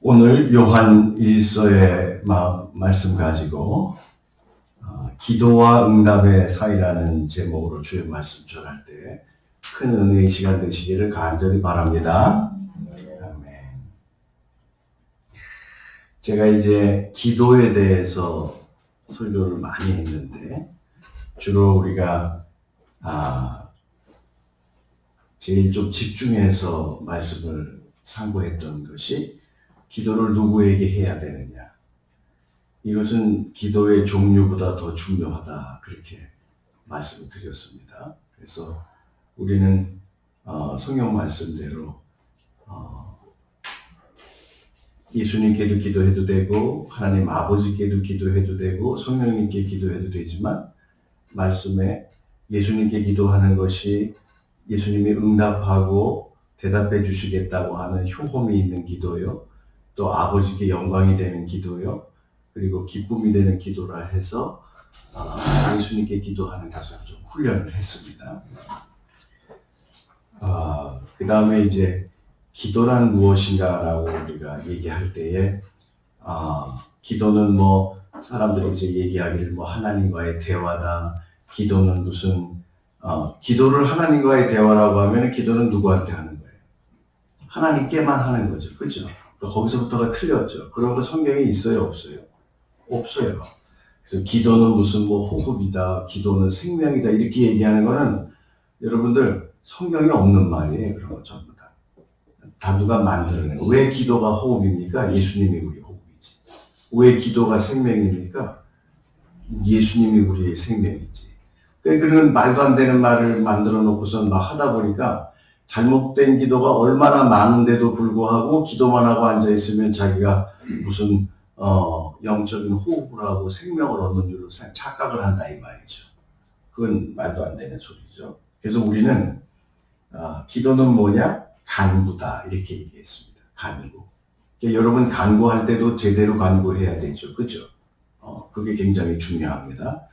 오늘 요한 1서의 말씀 가지고 기도와 응답의 사이라는 제목으로 주의 말씀 전할 때 큰 은혜의 시간 되시기를 간절히 바랍니다. 아멘. 제가 이제 기도에 대해서 설교를 많이 했는데 주로 우리가 제일 좀 집중해서 말씀을 상고했던 것이 기도를 누구에게 해야 되느냐. 이것은 기도의 종류보다 더 중요하다. 그렇게 말씀을 드렸습니다. 그래서 우리는 성경 말씀대로 예수님께도 기도해도 되고 하나님 아버지께도 기도해도 되고 성령님께 기도해도 되지만 말씀에 예수님께 기도하는 것이 예수님이 응답하고 대답해 주시겠다고 하는 효험이 있는 기도요. 또 아버지께 영광이 되는 기도요. 그리고 기쁨이 되는 기도라 해서 예수님께 기도하는 것을 좀 훈련을 했습니다. 그 다음에 이제 기도란 무엇인가라고 우리가 얘기할 때에 기도는 뭐 사람들이 이제 얘기하기를 뭐 하나님과의 대화다. 기도는 무슨 기도를 하나님과의 대화라고 하면 기도는 누구한테 하는 거예요? 하나님께만 하는 거죠. 그렇죠? 거기서부터가 틀렸죠. 그런 거 성경에 있어요? 없어요? 없어요. 그래서 기도는 무슨 뭐 호흡이다, 기도는 생명이다 이렇게 얘기하는 거는 여러분들 성경에 없는 말이에요. 그런 거 전부 다. 다 누가 만들어낸 거예요. 왜 기도가 호흡입니까? 예수님이 우리 호흡이지. 왜 기도가 생명입니까? 예수님이 우리의 생명이지. 그런 말도 안 되는 말을 만들어 놓고선 막 하다 보니까 잘못된 기도가 얼마나 많은데도 불구하고 기도만 하고 앉아있으면 자기가 무슨 영적인 호흡을 하고 생명을 얻는 줄로 착각을 한다 이 말이죠. 그건 말도 안 되는 소리죠. 그래서 우리는 기도는 뭐냐? 간구다 이렇게 얘기했습니다. 간구. 여러분 간구할 때도 제대로 간구해야 되죠. 그죠? 그게 굉장히 중요합니다.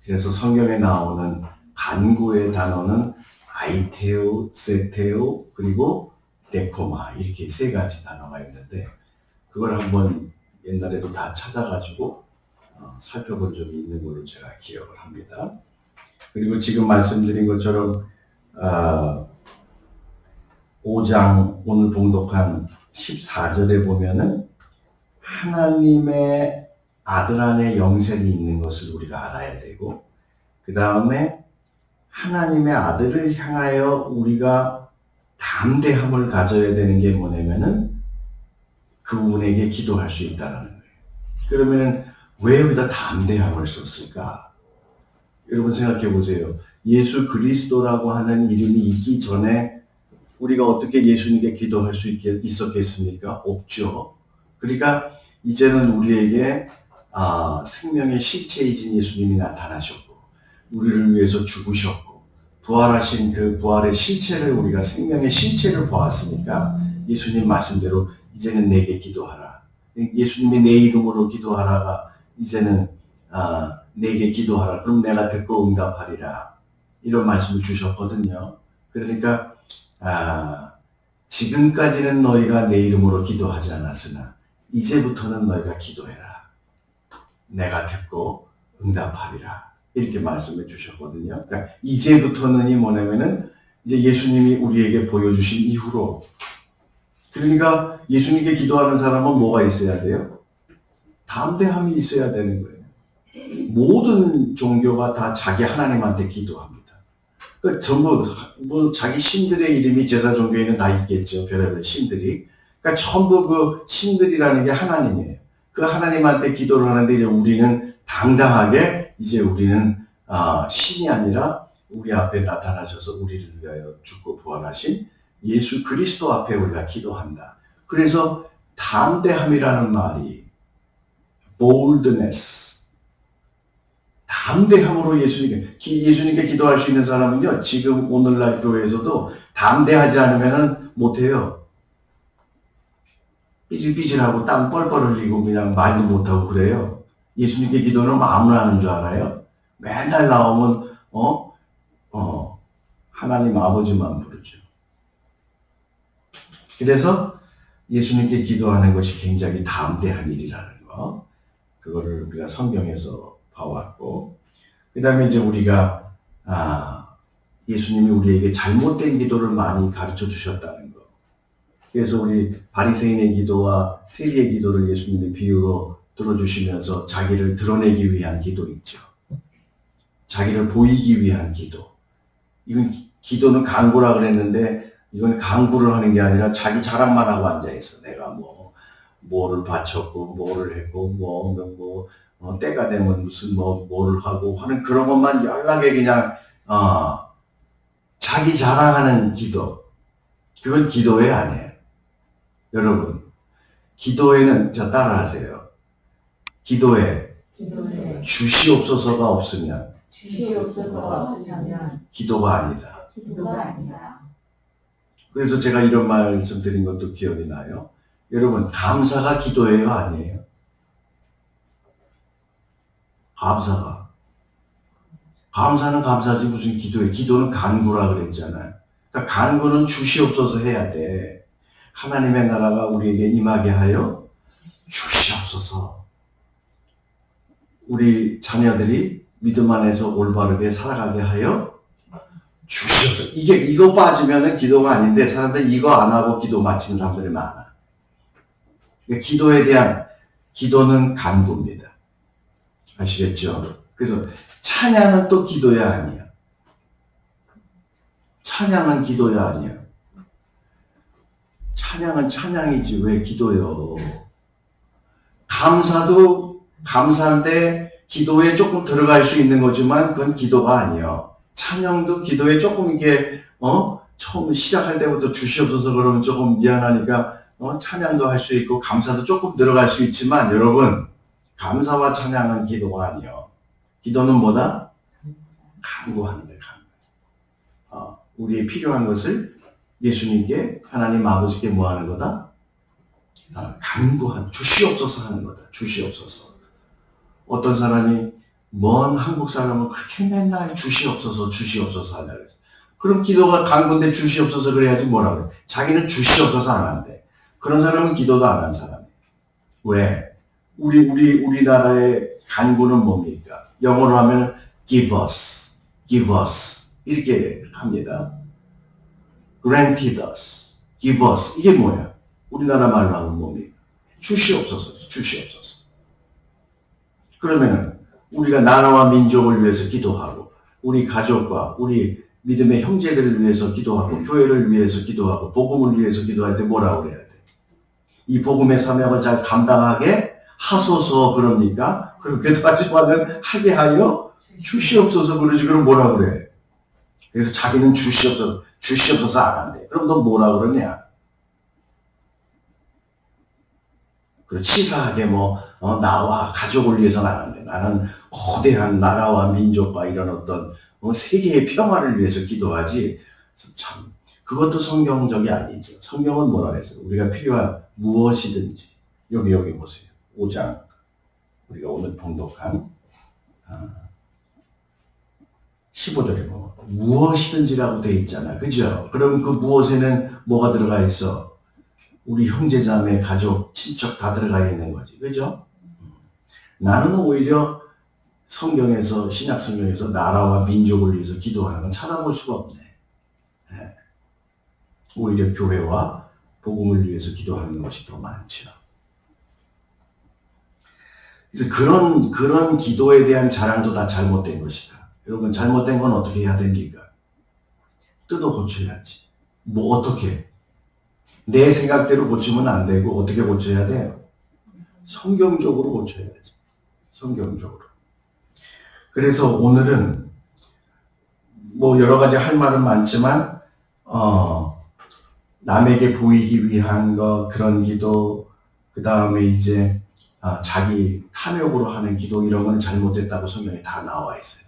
그래서 성경에 나오는 간구의 단어는 아이테오, 세테오, 그리고 데코마 이렇게 세 가지 단어가 있는데 그걸 한번 옛날에도 다 찾아가지고 살펴본 적이 있는 걸로 제가 기억을 합니다. 그리고 지금 말씀드린 것처럼 5장 오늘 봉독한 14절에 보면은 하나님의 아들 안에 영생이 있는 것을 우리가 알아야 되고 그 다음에 하나님의 아들을 향하여 우리가 담대함을 가져야 되는 게 뭐냐면은 그분에게 기도할 수 있다는 거예요. 그러면 왜 여기다 담대함을 썼을까? 여러분 생각해 보세요. 예수 그리스도라고 하는 이름이 있기 전에 우리가 어떻게 예수님께 기도할 수 있었겠습니까? 없죠. 그러니까 이제는 우리에게 생명의 실체이신 예수님이 나타나셨고 우리를 위해서 죽으셨고 부활하신 그 부활의 실체를 우리가 생명의 실체를 보았으니까 예수님 말씀대로 이제는 내게 기도하라. 예수님이 내 이름으로 기도하라가 이제는 내게 기도하라. 그럼 내가 듣고 응답하리라. 이런 말씀을 주셨거든요. 그러니까 지금까지는 너희가 내 이름으로 기도하지 않았으나 이제부터는 너희가 기도해라. 내가 듣고 응답하리라. 이렇게 말씀해 주셨거든요. 그러니까 이제부터는이 뭐냐면은 이제 예수님이 우리에게 보여주신 이후로. 그러니까 예수님께 기도하는 사람은 뭐가 있어야 돼요? 담대함이 있어야 되는 거예요. 모든 종교가 다 자기 하나님한테 기도합니다. 그 전부 뭐 자기 신들의 이름이 제사 종교에는 다 있겠죠. 별의별 신들이. 그러니까 전부 그 신들이라는 게 하나님이에요. 그 하나님한테 기도를 하는데 이제 우리는 당당하게 이제 우리는 신이 아니라 우리 앞에 나타나셔서 우리를 위하여 죽고 부활하신 예수 그리스도 앞에 우리가 기도한다. 그래서 담대함이라는 말이 boldness, 담대함으로 예수님께 기도할 수 있는 사람은요, 지금 오늘날 교회에서도 담대하지 않으면 못해요. 삐질삐질하고 땀 뻘뻘 흘리고 그냥 말도 못하고 그래요. 예수님께 기도는 아무나 하는 줄 알아요? 맨날 나오면 하나님 아버지만 부르죠. 그래서 예수님께 기도하는 것이 굉장히 담대한 일이라는 거. 그거를 우리가 성경에서 봐왔고, 그 다음에 이제 우리가, 예수님이 우리에게 잘못된 기도를 많이 가르쳐 주셨다는 거. 그래서 우리 바리새인의 기도와 세리의 기도를 예수님이 비유로 들어주시면서 자기를 드러내기 위한 기도 있죠. 자기를 보이기 위한 기도. 이건 기도는 강구라 그랬는데 이건 강구를 하는 게 아니라 자기 자랑만 하고 앉아있어. 내가 뭐를 바쳤고 뭐를 했고 때가 되면 무슨 뭐를 하고 하는 그런 것만 연락에 그냥 자기 자랑하는 기도. 그건 기도회 아니에요. 여러분, 기도회는 따라하세요. 기도회 주시옵소서가 없으면 기도가 아니다. 그래서 제가 이런 말씀 드린 것도 기억이 나요. 여러분, 감사가 기도예요, 아니에요? 감사는 감사지 무슨 기도예요. 기도는 간구라 그랬잖아요. 그러니까 간구는 주시옵소서 해야 돼. 하나님의 나라가 우리에게 임하게 하여 주시옵소서. 우리 자녀들이 믿음 안에서 올바르게 살아가게 하여 주시옵소서. 이거 빠지면은 기도가 아닌데 사람들이 이거 안 하고 기도 마치는 사람들이 많아. 그러니까 기도에 대한 기도는 간구입니다. 아시겠죠? 그래서 찬양은 또 기도야 아니야. 찬양은 기도야 아니야. 찬양은 찬양이지 왜 기도요? 감사도 감사인데 기도에 조금 들어갈 수 있는 거지만 그건 기도가 아니에요. 찬양도 기도에 조금 이게 처음 시작할 때부터 주시옵소서 그러면 조금 미안하니까 찬양도 할 수 있고 감사도 조금 들어갈 수 있지만 여러분 감사와 찬양은 기도가 아니에요. 기도는 뭐다? 간구하는 거예요. 우리의 필요한 것을 예수님께 하나님 아버지께 뭐 하는 거다? 간구한 주시옵소서 하는 거다. 주시옵소서. 어떤 사람이 먼 한국 사람은 그렇게 맨날 주시옵소서 하냐 그랬어. 그럼 기도가 간구인데 주시옵소서 그래야지 뭐라 그래. 자기는 주시옵소서 안 한대. 그런 사람은 기도도 안 한 사람이에요. 왜? 우리나라의 간구는 뭡니까? 영어로 하면 give us 이렇게 합니다. granted us, give us 이게 뭐야? 우리나라 말로 하면 뭡니까? 주시옵소서. 그러면 우리가 나라와 민족을 위해서 기도하고 우리 가족과 우리 믿음의 형제들을 위해서 기도하고 교회를 위해서 기도하고 복음을 위해서 기도할 때 뭐라고 그래야 돼? 이 복음의 사명을 잘 감당하게 하소서 그럽니까? 그렇게도 하지만은 하게 하여 주시옵소서 그러지. 그럼 뭐라 그래? 그래서 자기는 주시옵소서 안 한대. 그럼 너 뭐라 그러냐? 그 치사하게 나와 가족을 위해서는 안 한대. 나는 거대한 나라와 민족과 이런 어떤 세계의 평화를 위해서 기도하지. 참 그것도 성경적이 아니죠. 성경은 뭐라 그랬어요? 우리가 필요한 무엇이든지 여기 보세요. 5장 우리가 오늘 봉독한 15절에 보면 무엇이든지라고 돼 있잖아. 그죠? 그럼 그 무엇에는 뭐가 들어가 있어? 우리 형제자매, 가족, 친척 다 들어가 있는 거지. 그죠? 나는 오히려 성경에서, 신약 성경에서 나라와 민족을 위해서 기도하는 건 찾아볼 수가 없네. 네. 오히려 교회와 복음을 위해서 기도하는 것이 더 많죠. 그래서 그런 기도에 대한 자랑도 다 잘못된 것이다. 여러분, 잘못된 건 어떻게 해야 됩니까? 뜯어 고쳐야지. 어떻게? 내 생각대로 고치면 안 되고, 어떻게 고쳐야 돼요? 성경적으로 고쳐야지. 성경적으로. 그래서 오늘은, 여러 가지 할 말은 많지만, 남에게 보이기 위한 그런 기도, 그 다음에 이제, 자기 탐욕으로 하는 기도, 이런 건 잘못됐다고 성경에 다 나와 있어요.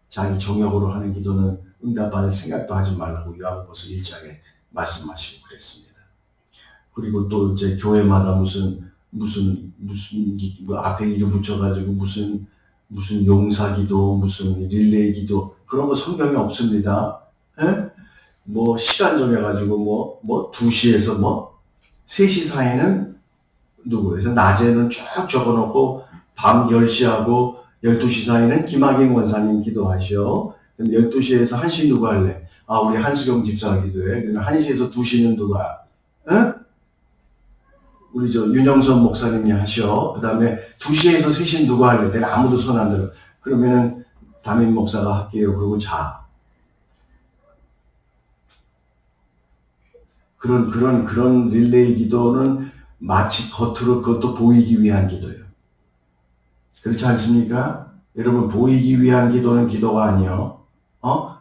자기 정욕으로 하는 기도는 응답받을 생각도 하지 말라고 요한복음 1장에 말씀하시고 그랬습니다. 그리고 또 이제 교회마다 무슨 앞에 이름 붙여가지고 무슨 용사기도, 무슨 릴레이기도 그런 거 성경에 없습니다. 에? 시간 정해가지고 2시에서 3시 사이는 누구? 그래서 낮에는 쭉 적어놓고 밤 10시하고 12시 사이는 김학인 원사님 기도하시오. 그럼 12시에서 1시 누구 할래? 아, 우리 한수경 집사가 기도해. 그러면 1시에서 2시는 누가? 응? 우리 윤영선 목사님이 하셔. 그 다음에 2시에서 3시는 누구 할래? 내가 아무도 손 안 들어. 그러면은 담임 목사가 할게요. 그러고 자. 그런 릴레이 기도는 마치 겉으로 그것도 보이기 위한 기도예요. 그렇지 않습니까? 여러분, 보이기 위한 기도는 기도가 아니요.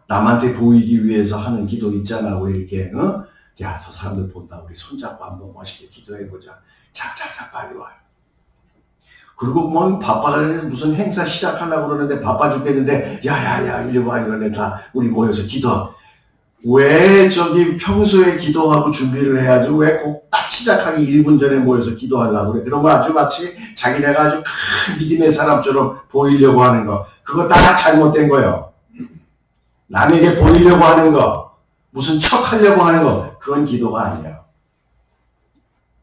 남한테 보이기 위해서 하는 기도 있잖아. 우리 이렇게, 야, 저 사람들 본다. 우리 손잡고 한번 멋있게 기도해보자. 착착착 빨리 와요. 그리고 뭐 바빠서 무슨 행사 시작하려고 그러는데 바빠 죽겠는데, 야야야, 이리 와, 이러네. 다 우리 모여서 기도. 왜 평소에 기도하고 준비를 해야지 왜 꼭 딱 시작하기 1분 전에 모여서 기도하려고 그래. 그런 거 아주 마치 자기네가 아주 큰 믿음의 사람처럼 보이려고 하는 거. 그거 다 잘못된 거예요. 남에게 보이려고 하는 거, 무슨 척 하려고 하는 거, 그건 기도가 아니에요.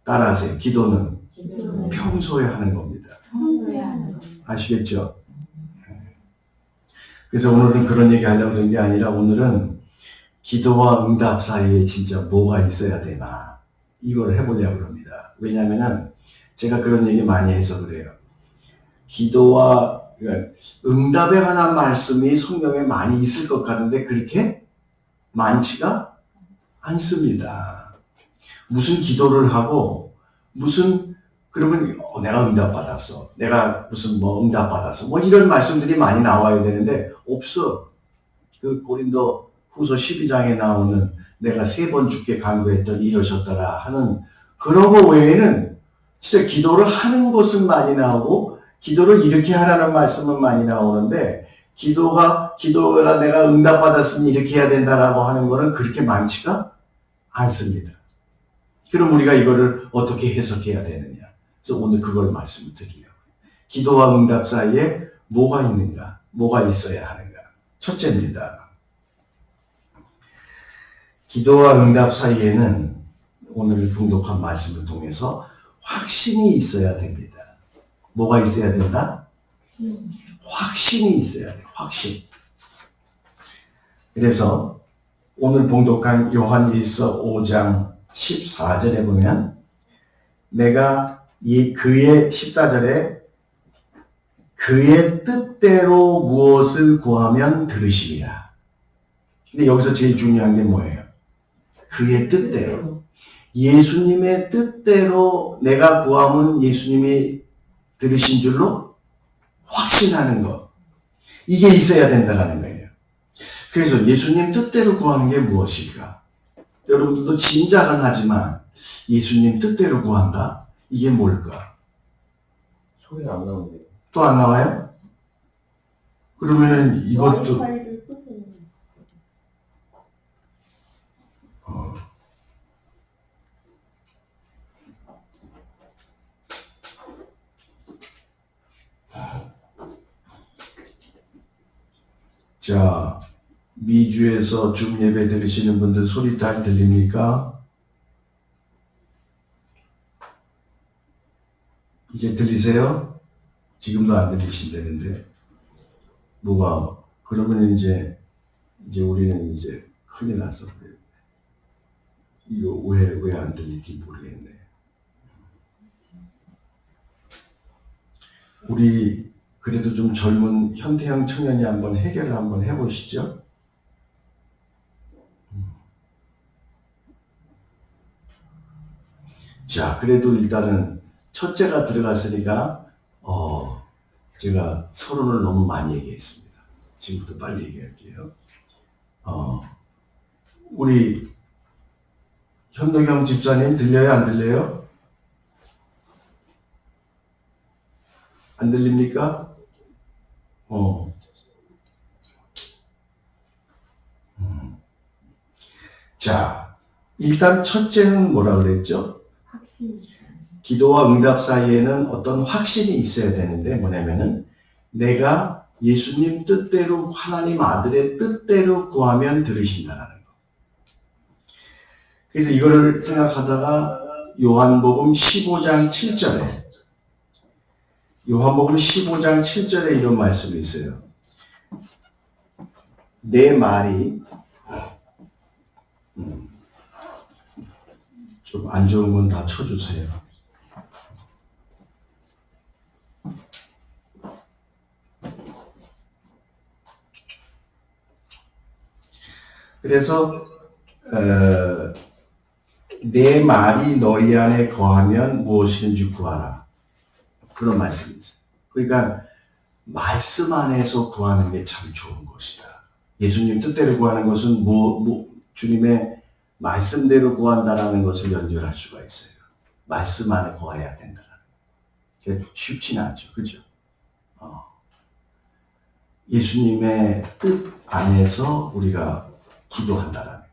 따라하세요. 기도는 평소에 하는 겁니다. 아시겠죠? 그래서 오늘은 그런 얘기 하려고 한 게 아니라 오늘은 기도와 응답 사이에 진짜 뭐가 있어야 되나 이걸 해보려고 합니다. 왜냐하면 제가 그런 얘기 많이 해서 그래요. 기도와 응답에 관한 말씀이 성경에 많이 있을 것 같은데 그렇게 많지가 않습니다. 무슨 기도를 하고 그러면 내가 응답받았어. 내가 무슨 응답받았어. 이런 말씀들이 많이 나와야 되는데 없어. 그 고린도 후서 12장에 나오는 내가 3번 주께 간구했더니 이러셨더라 하는 그런 거 외에는 진짜 기도를 하는 것은 많이 나오고 기도를 이렇게 하라는 말씀은 많이 나오는데 기도가 내가 응답받았으니 이렇게 해야 된다라고 하는 거는 그렇게 많지가 않습니다. 그럼 우리가 이거를 어떻게 해석해야 되느냐. 그래서 오늘 그걸 말씀드리려고요. 기도와 응답 사이에 뭐가 있는가, 뭐가 있어야 하는가. 첫째입니다. 기도와 응답 사이에는 오늘 봉독한 말씀을 통해서 확신이 있어야 됩니다. 뭐가 있어야 된다? 확신이 있어야 돼요. 확신. 그래서 오늘 봉독한 요한일서 5장 14절에 보면 내가 그의 14절에 그의 뜻대로 무엇을 구하면 들으시리라. 근데 여기서 제일 중요한 게 뭐예요? 그의 뜻대로. 예수님의 뜻대로 내가 구하면 예수님이 들으신 줄로 확신하는 것. 이게 있어야 된다는 거예요. 그래서 예수님 뜻대로 구하는 게 무엇일까? 여러분들도 짐작은 하지만 예수님 뜻대로 구한다? 이게 뭘까? 소리 안 나오는데. 또 안 나와요? 그러면은 이것도 자, 미주에서 줌 예배 들으시는 분들 소리 잘 들립니까? 이제 들리세요? 지금도 안 들리신다는데 그러면 이제 우리는 이제 큰일 났어. 이거 왜 안 들릴지 모르겠네. 우리 그래도 좀 젊은 현태형 청년이 한번 해결을 한번 해보시죠. 자, 그래도 일단은 첫째가 들어갔으니까 제가 서론을 너무 많이 얘기했습니다. 지금부터 빨리 얘기할게요. 우리 현덕영 집사님 들려요? 안 들려요? 안 들립니까? 자, 일단 첫째는 뭐라 그랬죠? 확신. 기도와 응답 사이에는 어떤 확신이 있어야 되는데 뭐냐면은 내가 예수님 뜻대로 하나님 아들의 뜻대로 구하면 들으신다는 거. 그래서 이거를 생각하다가 요한복음 15장 7절에 요한복음 15장 7절에 이런 말씀이 있어요. 내 말이 좀 안 좋은 건 다 쳐주세요. 그래서 내 말이 너희 안에 거하면 무엇이든지 구하라. 그런 말씀이 있어요. 그러니까 말씀 안에서 구하는 게 참 좋은 것이다. 예수님 뜻대로 구하는 것은 주님의 말씀대로 구한다라는 것을 연결할 수가 있어요. 말씀 안에 거해야 된다라는 게 쉽지는 않죠. 그죠? 예수님의 뜻 안에서 우리가 기도한다라는 거.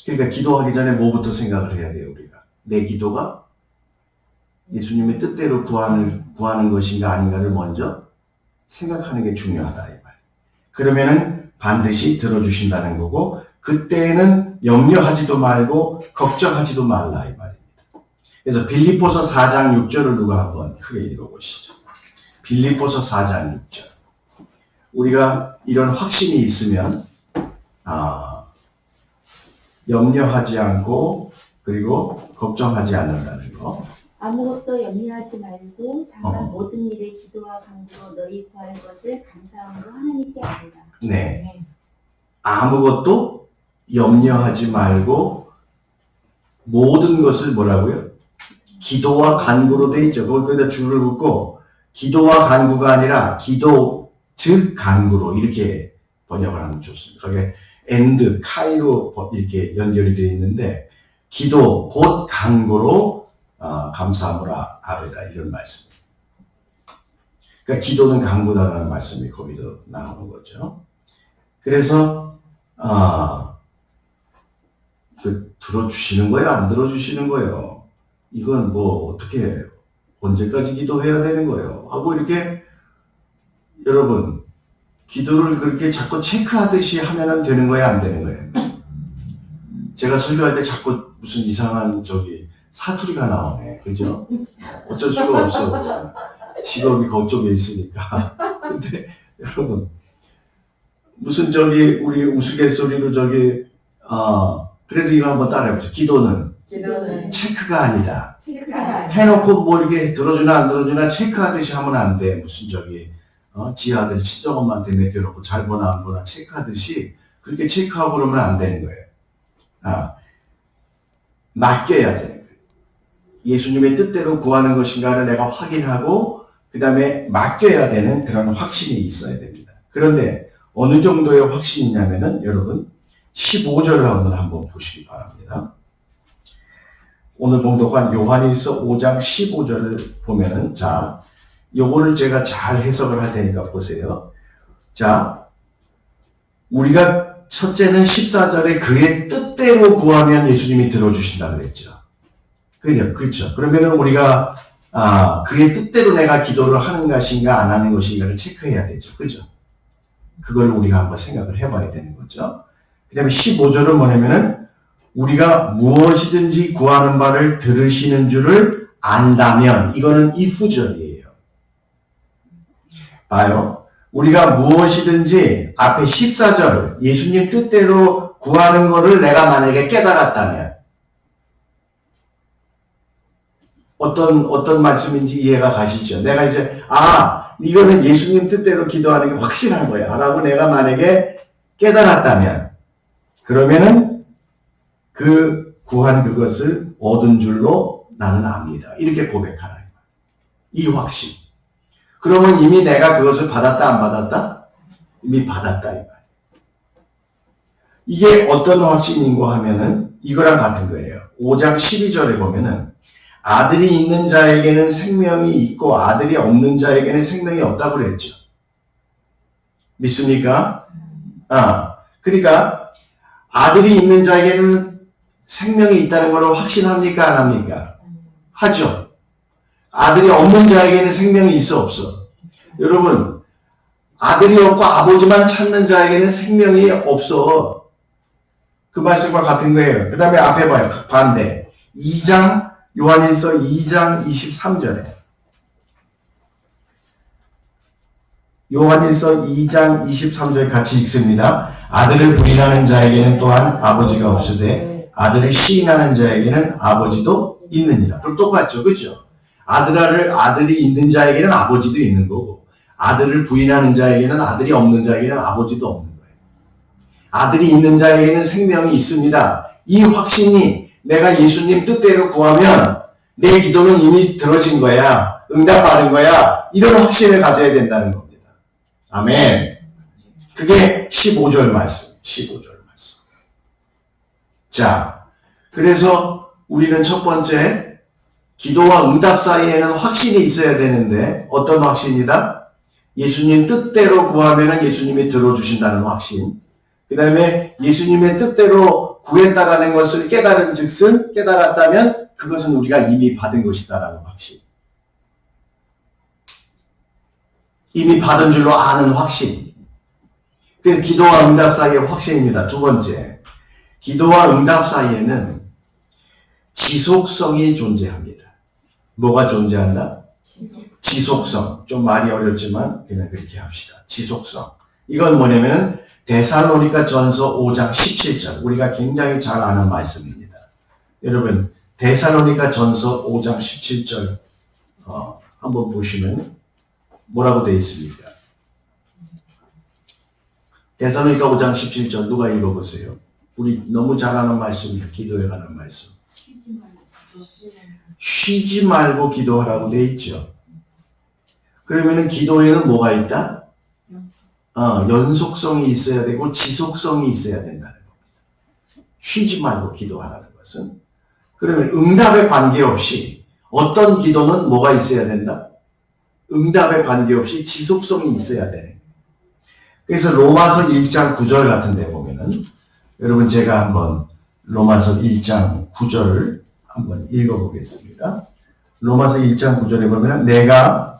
그러니까 기도하기 전에 뭐부터 생각을 해야 돼요, 우리가? 내 기도가 예수님의 뜻대로 구하는 것인가 아닌가를 먼저 생각하는 게 중요하다, 이 말. 그러면은 반드시 들어주신다는 거고, 그때에는 염려하지도 말고, 걱정하지도 말라, 이 말입니다. 그래서 빌립보서 4장 6절을 누가 한번 크게 읽어보시죠. 빌립보서 4장 6절. 우리가 이런 확신이 있으면, 염려하지 않고, 그리고 걱정하지 않는다는 거. 아무것도 염려하지 말고 다만 모든 일에 기도와 간구로 너희 구할 것을 감사함으로 하나님께 아뢰라. 네. 아무것도 염려하지 말고 모든 것을 뭐라고요? 기도와 간구로 돼 있죠. 거기다 줄을 긋고 기도와 간구가 아니라 기도 즉 간구로 이렇게 번역을 하면 좋습니다. 거기에 and, 카이로 이렇게 연결이 되어 있는데 기도 곧 간구로 감사함으로 아뢰라 이런 말씀. 그러니까 기도는 간구다라는 말씀이 거기도 나오는 거죠. 그래서 들어주시는 거예요? 안 들어주시는 거예요? 이건 뭐 어떻게 해요? 언제까지 기도해야 되는 거예요? 하고 이렇게 여러분 기도를 그렇게 자꾸 체크하듯이 하면 되는 거예요? 안 되는 거예요? 제가 설교할 때 자꾸 무슨 이상한 사투리가 나오네. 그죠? 어쩔 수가 없어. 직업이 그쪽에 있으니까. 근데 여러분 무슨 우리 우스갯소리로 그래도 이거 한번 따라해보세요. 기도는 체크가 아니다. 해놓고 뭐 이렇게 들어주나 안 들어주나 체크하듯이 하면 안 돼. 무슨 지 아들 친정엄마한테 맡겨놓고 잘 보나 안 보나 체크하듯이 그렇게 체크하고 그러면 안 되는 거예요. 맡겨야 되는 거예요. 예수님의 뜻대로 구하는 것인가를 내가 확인하고 그 다음에 맡겨야 되는 그런 확신이 있어야 됩니다. 그런데 어느 정도의 확신이냐면은 여러분 15절을 한번 보시기 바랍니다. 오늘 봉독한 요한일서 5장 15절을 보면은 자, 요거를 제가 잘 해석을 할 테니까 보세요. 자, 우리가 첫째는 14절에 그의 뜻대로 구하면 예수님이 들어주신다 그랬죠. 그렇죠. 그러면은 우리가 그의 뜻대로 내가 기도를 하는 것인가 안 하는 것인가를 체크해야 되죠. 그죠? 그걸 우리가 한번 생각을 해봐야 되는 거죠. 그 다음에 15절은 뭐냐면은 우리가 무엇이든지 구하는 바를 들으시는 줄을 안다면 이거는 if절이에요. 봐요. 우리가 무엇이든지 앞에 14절 예수님 뜻대로 구하는 거를 내가 만약에 깨달았다면 어떤 말씀인지 이해가 가시죠? 내가 이제 이거는 예수님 뜻대로 기도하는 게 확실한 거야 라고 내가 만약에 깨달았다면 그러면은 그 구한 그것을 얻은 줄로 나는 압니다. 이렇게 고백하라. 이 확신. 그러면 이미 내가 그것을 받았다 안 받았다? 이미 받았다 이 말. 이게 어떤 확신인고 하면은 이거랑 같은 거예요. 5장 12절에 보면은 아들이 있는 자에게는 생명이 있고 아들이 없는 자에게는 생명이 없다고 그랬죠. 믿습니까? 그러니까 아들이 있는 자에게는 생명이 있다는 걸 확신합니까? 안 합니까? 하죠. 아들이 없는 자에게는 생명이 있어 없어? 여러분 아들이 없고 아버지만 찾는 자에게는 생명이 없어. 그 말씀과 같은 거예요. 그 다음에 앞에 봐요. 반대. 2장 요한일서 2장 23절에 요한일서 2장 23절 같이 읽습니다. 아들을 부인하는 자에게는 또한 아버지가 없으되 아들을 시인하는 자에게는 아버지도 있느니라. 그럼 똑같죠. 그죠? 아들이 있는 자에게는 아버지도 있는 거고 아들을 부인하는 자에게는 아들이 없는 자에게는 아버지도 없는 거예요. 아들이 있는 자에게는 생명이 있습니다. 이 확신이 내가 예수님 뜻대로 구하면 내 기도는 이미 들어진 거야. 응답받은 거야. 이런 확신을 가져야 된다는 겁니다. 아멘. 그게 15절 말씀. 15절 말씀. 자, 그래서 우리는 첫 번째 기도와 응답 사이에는 확신이 있어야 되는데 어떤 확신이다? 예수님 뜻대로 구하면 예수님이 들어주신다는 확신. 그 다음에 예수님의 뜻대로 구했다라는 것을 깨달은 즉슨 깨달았다면 그것은 우리가 이미 받은 것이다라는 확신. 이미 받은 줄로 아는 확신. 그래서 기도와 응답 사이의 확신입니다. 두 번째, 기도와 응답 사이에는 지속성이 존재합니다. 뭐가 존재한다? 지속성. 좀 말이 어렵지만 그냥 그렇게 합시다. 지속성. 이건 뭐냐면 데살로니가 전서 5장 17절. 우리가 굉장히 잘 아는 말씀입니다. 여러분 데살로니가 전서 5장 17절 한번 보시면 뭐라고 되어 있습니까? 데살로니가 5장 17절 누가 읽어보세요. 우리 너무 잘 아는 말씀이에요. 기도에 관한 말씀. 쉬지 말고 기도하라고 되어 있죠. 그러면은 기도에는 뭐가 있다? 연속성이 있어야 되고 지속성이 있어야 된다는 겁니다. 쉬지 말고 기도하라는 것은. 그러면 응답에 관계없이 어떤 기도는 뭐가 있어야 된다? 응답에 관계없이 지속성이 있어야 돼. 그래서 로마서 1장 9절 같은 데 보면은 여러분 제가 한번 로마서 1장 9절을 한번 읽어보겠습니다. 로마서 1장 9절에 보면 내가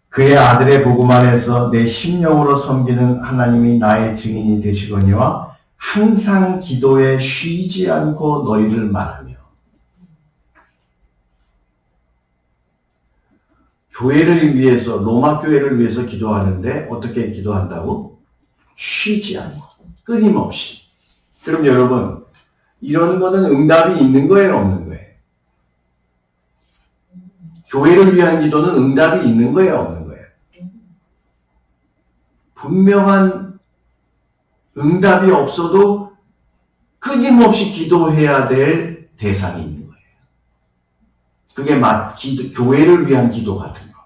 그의 아들의 복음 안에서 내 심령으로 섬기는 하나님이 나의 증인이 되시거니와 항상 기도에 쉬지 않고 너희를 말하며. 교회를 위해서, 로마 교회를 위해서 기도하는데 어떻게 기도한다고? 쉬지 않고, 끊임없이. 그럼 여러분, 이런 거는 응답이 있는 거예요, 없는 거예요? 교회를 위한 기도는 응답이 있는 거예요, 없는 거예요? 분명한 응답이 없어도 끊임없이 기도해야 될 대상이 있는 거예요. 그게 교회를 위한 기도 같은 거.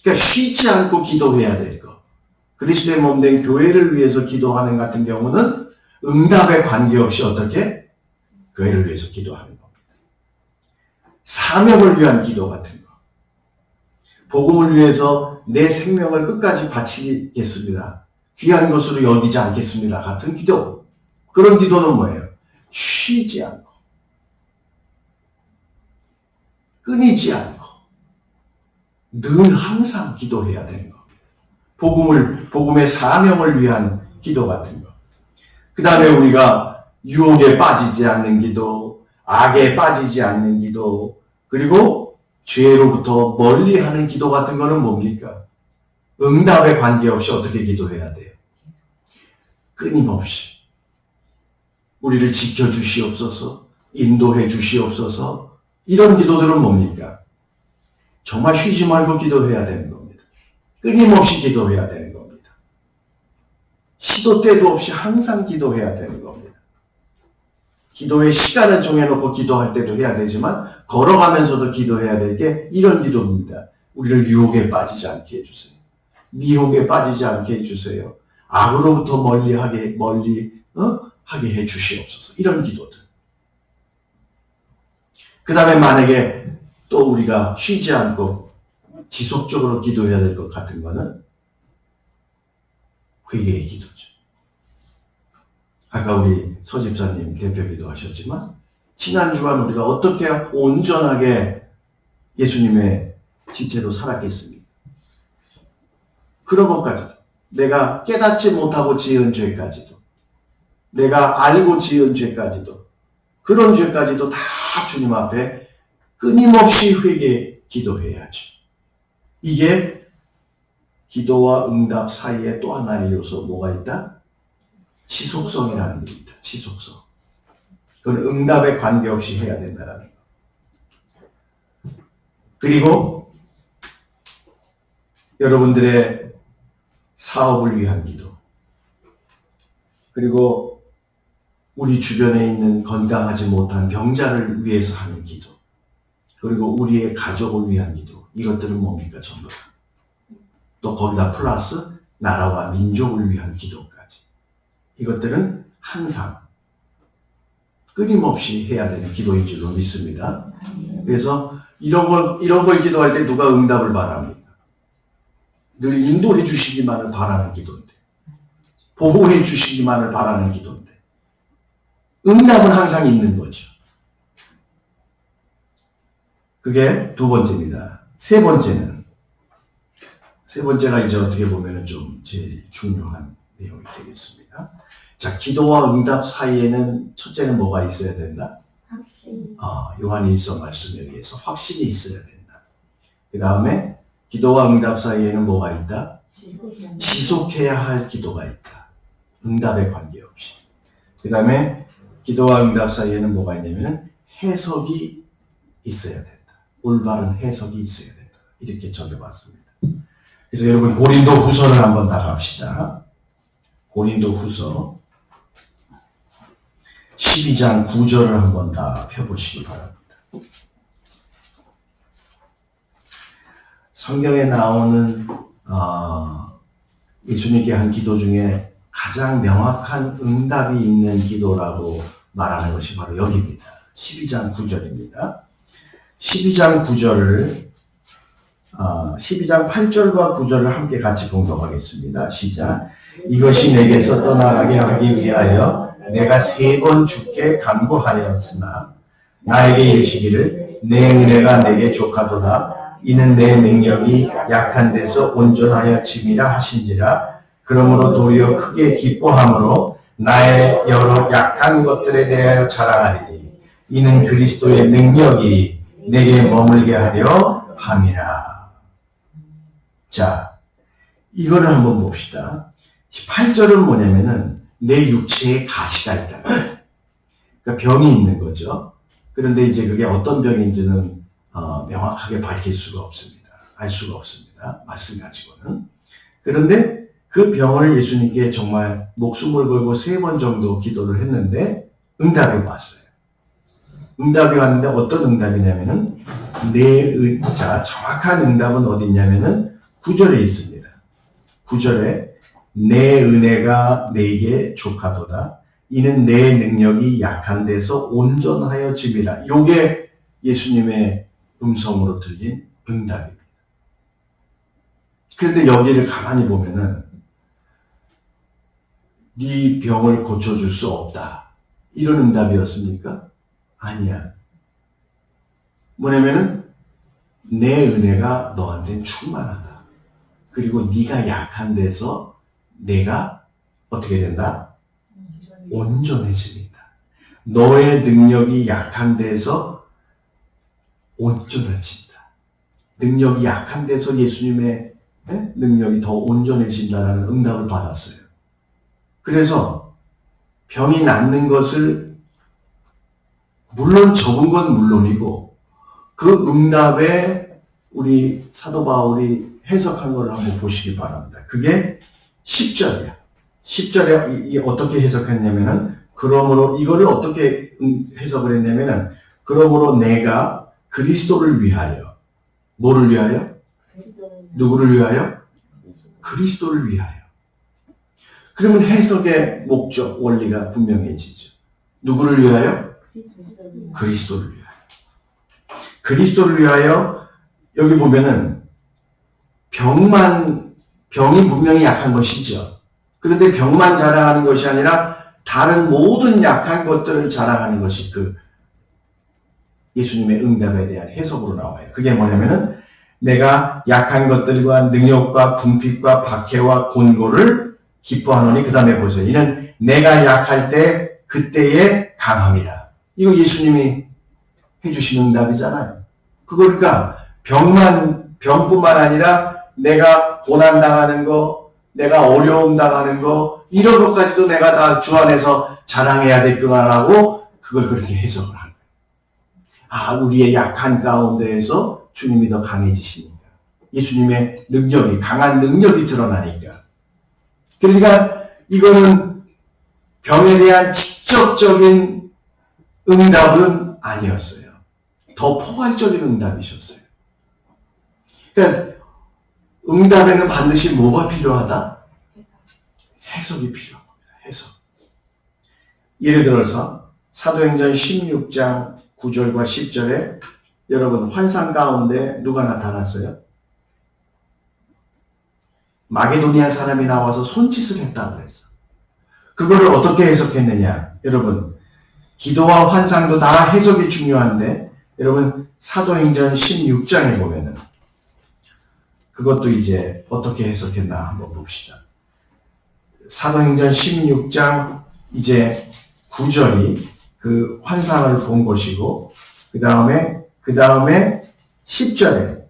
그러니까 쉬지 않고 기도해야 될 거. 그리스도의 몸된 교회를 위해서 기도하는 같은 경우는 응답에 관계없이 어떻게? 교회를 위해서 기도하는 겁니다. 사명을 위한 기도 같은 거. 복음을 위해서 내 생명을 끝까지 바치겠습니다. 귀한 것으로 여기지 않겠습니다. 같은 기도. 그런 기도는 뭐예요? 쉬지 않고, 끊이지 않고, 늘 항상 기도해야 되는 겁니다. 복음의 사명을 위한 기도 같은 거. 그 다음에 우리가 유혹에 빠지지 않는 기도, 악에 빠지지 않는 기도, 그리고 죄로부터 멀리하는 기도 같은 거는 뭡니까? 응답에 관계없이 어떻게 기도해야 돼요? 끊임없이. 우리를 지켜주시옵소서, 인도해 주시옵소서, 이런 기도들은 뭡니까? 정말 쉬지 말고 기도해야 되는 겁니다. 끊임없이 기도해야 되는 겁니다. 시도 때도 없이 항상 기도해야 되는 겁니다. 기도의 시간을 정해놓고 기도할 때도 해야 되지만 걸어가면서도 기도해야 될 게 이런 기도입니다. 우리를 유혹에 빠지지 않게 해주세요. 미혹에 빠지지 않게 해주세요. 악으로부터 멀리하게 해주시옵소서. 이런 기도들. 그 다음에 만약에 또 우리가 쉬지 않고 지속적으로 기도해야 될 것 같은 거는 회개의 기도죠. 아까 우리 서집사님 대표 기도하셨지만 지난 주간 우리가 어떻게 온전하게 예수님의 지체로 살았겠습니까? 그런 것까지도, 내가 깨닫지 못하고 지은 죄까지도, 내가 알고 지은 죄까지도, 그런 죄까지도 다 주님 앞에 끊임없이 회개 기도해야죠. 이게 기도와 응답 사이에 또 하나의 요소 뭐가 있다? 지속성이라는 게 있다. 지속성. 그건 응답에 관계없이 해야 된다는 거. 그리고 여러분들의 사업을 위한 기도. 그리고 우리 주변에 있는 건강하지 못한 병자를 위해서 하는 기도. 그리고 우리의 가족을 위한 기도. 이것들은 뭡니까? 전부 다. 또 거기다 플러스 나라와 민족을 위한 기도까지. 이것들은 항상 끊임없이 해야 되는 기도인 줄로 믿습니다. 그래서 이런 걸 기도할 때 누가 응답을 바랍니까? 늘 인도해 주시기만을 바라는 기도인데, 보호해 주시기만을 바라는 기도인데, 응답은 항상 있는 거죠. 그게 두 번째입니다. 세 번째가 이제 어떻게 보면 좀 제일 중요한 내용이 되겠습니다. 자, 기도와 응답 사이에는 첫째는 뭐가 있어야 된다? 확신. 요한일서 말씀에 의해서 확신이 있어야 된다. 그 다음에 기도와 응답 사이에는 뭐가 있다? 지속해야 할 기도가 있다. 응답에 관계없이. 그 다음에 기도와 응답 사이에는 뭐가 있냐면 해석이 있어야 된다. 올바른 해석이 있어야 된다. 이렇게 적어봤습니다. 그래서 여러분 고린도 후서를 한번 다 갑시다. 고린도 후서 12장 9절을 한번 다 펴보시기 바랍니다. 성경에 나오는 예수님께 한 기도 중에 가장 명확한 응답이 있는 기도라고 말하는 것이 바로 여기입니다. 12장 9절입니다. 12장 9절을 12장 8절과 9절을 함께 같이 봉독하겠습니다. 시작. 이것이 내게서 떠나가게 하기 위하여 내가 3번 주께 간구하였으나 나에게 이르시기를 내 은혜가 내게 족하도다. 이는 내 능력이 약한 데서 온전하여 짐이라 하신지라. 그러므로 도리어 크게 기뻐함으로 나의 여러 약한 것들에 대하여 자랑하리니 이는 그리스도의 능력이 내게 머물게 하려 함이라. 자, 이거를 한번 봅시다. 8절은 뭐냐면은 내 육체에 가시가 있다는 거예요. 그러니까 병이 있는 거죠. 그런데 이제 그게 어떤 병인지는 명확하게 밝힐 수가 없습니다. 알 수가 없습니다. 말씀 가지고는. 그런데 그 병을 예수님께 정말 목숨을 걸고 3번 정도 기도를 했는데 응답이 왔어요. 응답이 왔는데 어떤 응답이냐면은 자, 정확한 응답은 어디 있냐면은 9절에 있습니다. 9절에 내 은혜가 내게 족하도다. 이는 내 능력이 약한 데서 온전하여 짐이라. 요게 예수님의 음성으로 들린 응답입니다. 그런데 여기를 가만히 보면은 네 병을 고쳐줄 수 없다. 이런 응답이었습니까? 아니야. 뭐냐면은 내 은혜가 너한테는 충만하다. 그리고 네가 약한 데서 내가 어떻게 된다? 온전해집니다. 너의 능력이 약한 데서 온전해진다. 능력이 약한 데서 예수님의 능력이 더 온전해진다는 응답을 받았어요. 그래서 병이 낫는 것을 물론 적은 건 물론이고 그 응답에 우리 사도 바울이 해석한 걸 한번 보시기 바랍니다. 그게 10절이야. 10절에 어떻게 해석했냐면은 그러므로 이거를 어떻게 해석을 했냐면은 그러므로 내가 그리스도를 위하여 뭐를 위하여? 누구를 위하여? 그리스도를 위하여. 그러면 해석의 목적, 원리가 분명해지죠. 누구를 위하여? 그리스도를 위하여. 그리스도를 위하여 여기 보면은 병이 분명히 약한 것이죠. 그런데 병만 자랑하는 것이 아니라 다른 모든 약한 것들을 자랑하는 것이 그 예수님의 응답에 대한 해석으로 나와요. 그게 뭐냐면은 내가 약한 것들과 능욕과 궁핍과 박해와 곤고를 기뻐하노니 그 다음에 보세요. 이는 내가 약할 때 그때의 강함이라. 이거 예수님이 해주신 응답이잖아요. 그러니까 병뿐만 아니라 내가 고난당하는 거, 내가 어려움 당하는 거, 이런 것까지도 내가 다 주 안에서 자랑해야 되구나라고 그걸 그렇게 해석을 한 거예요. 아, 우리의 약한 가운데에서 주님이 더 강해지시니까. 예수님의 능력이, 강한 능력이 드러나니까. 그러니까 이거는 병에 대한 직접적인 응답은 아니었어요. 더 포괄적인 응답이셨어요. 그러니까 응답에는 반드시 뭐가 필요하다? 해석이 필요한 겁니다. 해석. 예를 들어서 사도행전 16장 9절과 10절에 여러분 환상 가운데 누가 나타났어요? 마게도니아 사람이 나와서 손짓을 했다고 그랬어. 그거를 어떻게 해석했느냐? 여러분, 기도와 환상도 다 해석이 중요한데 여러분 사도행전 16장에 보면은 그것도 이제 어떻게 해석했나 한번 봅시다. 사도행전 16장 이제 9절이 그 환상을 본 것이고 그 다음에 10절에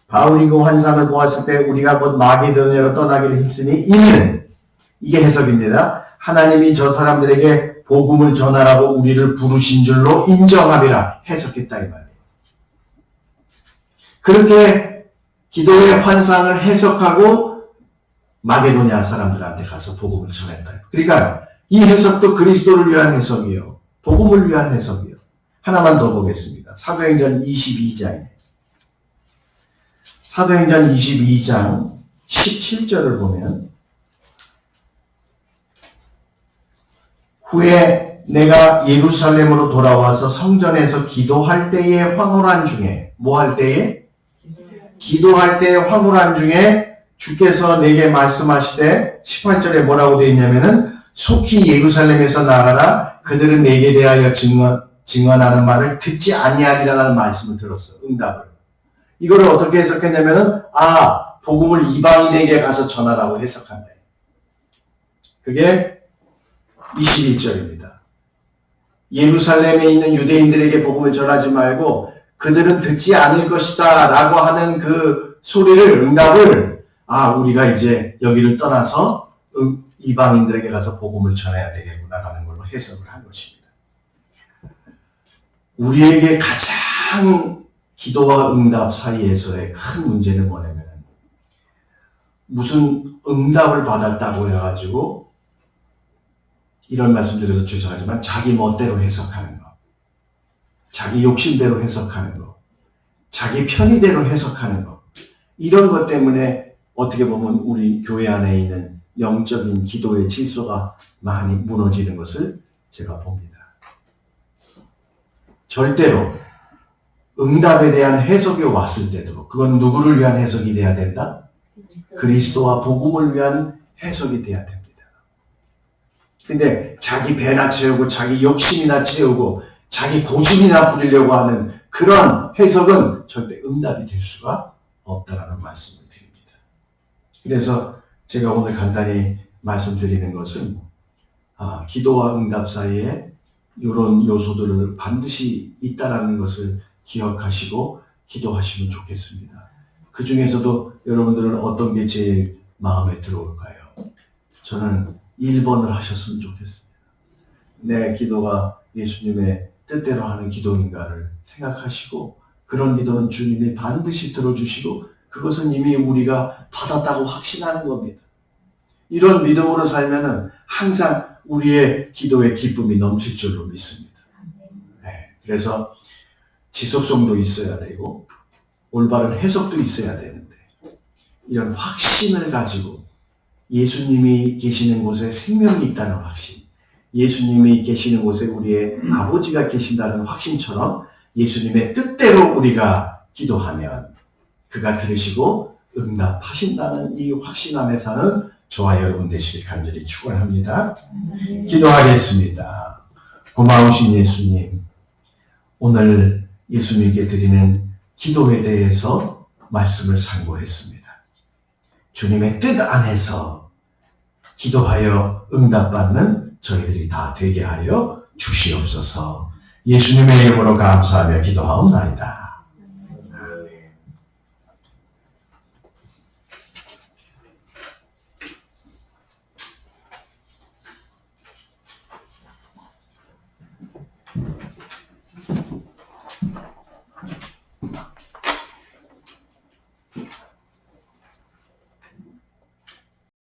바울이 그 환상을 보았을 때 우리가 곧 마게도니아로 떠나기를 힘쓰니 이는 이게 해석입니다. 하나님이 저 사람들에게 복음을 전하라고 우리를 부르신 줄로 인정함이라 해석했다 이 말이에요. 그렇게 기도의 환상을 해석하고 마게도니아 사람들한테 가서 복음을 전했다. 그러니까 이 해석도 그리스도를 위한 해석이요. 복음을 위한 해석이요. 하나만 더 보겠습니다. 사도행전 22장에 사도행전 22장 17절을 보면 후에 내가 예루살렘으로 돌아와서 성전에서 기도할 때의 황홀한 중에 뭐 할 때에? 기도할 때의 황홀한 중에 주께서 내게 말씀하시되 18절에 뭐라고 되어 있냐면은 속히 예루살렘에서 나가라 그들은 내게 대하여 증언하는 말을 듣지 아니하리라는 말씀을 들었어요. 응답을. 이거를 어떻게 해석했냐면은 복음을 이방인에게 가서 전하라고 해석한다. 그게 21절입니다. 예루살렘에 있는 유대인들에게 복음을 전하지 말고 그들은 듣지 않을 것이다 라고 하는 그 소리를 응답을 우리가 이제 여기를 떠나서 이방인들에게 가서 복음을 전해야 되겠구나 라는 걸로 해석을 한 것입니다. 우리에게 가장 기도와 응답 사이에서의 큰 문제는 뭐냐면 무슨 응답을 받았다고 해가지고 이런 말씀 드려서 죄송하지만 자기 멋대로 해석하는 거, 자기 욕심대로 해석하는 거, 자기 편의대로 해석하는 거, 이런 것 때문에 어떻게 보면 우리 교회 안에 있는 영적인 기도의 질서가 많이 무너지는 것을 제가 봅니다. 절대로 응답에 대한 해석이 왔을 때도 그건 누구를 위한 해석이 돼야 된다? 그리스도와 복음을 위한 해석이 돼야 됩니다. 근데 자기 배나 채우고 자기 욕심이나 채우고 자기 고집이나 부리려고 하는 그런 해석은 절대 응답이 될 수가 없다라는 말씀을 드립니다. 그래서 제가 오늘 간단히 말씀드리는 것은 기도와 응답 사이에 이런 요소들을 반드시 있다라는 것을 기억하시고 기도하시면 좋겠습니다. 그 중에서도 여러분들은 어떤 게 제일 마음에 들어올까요? 저는 1번을 하셨으면 좋겠습니다. 내 기도가 예수님의 뜻대로 하는 기도인가를 생각하시고 그런 기도는 주님이 반드시 들어주시고 그것은 이미 우리가 받았다고 확신하는 겁니다. 이런 믿음으로 살면은 항상 우리의 기도의 기쁨이 넘칠 줄로 믿습니다. 네, 그래서 지속성도 있어야 되고 올바른 해석도 있어야 되는데 이런 확신을 가지고 예수님이 계시는 곳에 생명이 있다는 확신, 예수님이 계시는 곳에 우리의 아버지가 계신다는 확신처럼 예수님의 뜻대로 우리가 기도하면 그가 들으시고 응답하신다는 이 확신 안에 사는 저와 여러분 되시길 간절히 축원합니다. 기도하겠습니다. 고마우신 예수님, 오늘 예수님께 드리는 기도에 대해서 말씀을 상고했습니다. 주님의 뜻 안에서 기도하여 응답받는 저희들이 다 되게 하여 주시옵소서. 예수님의 이름으로 감사하며 기도하옵나이다.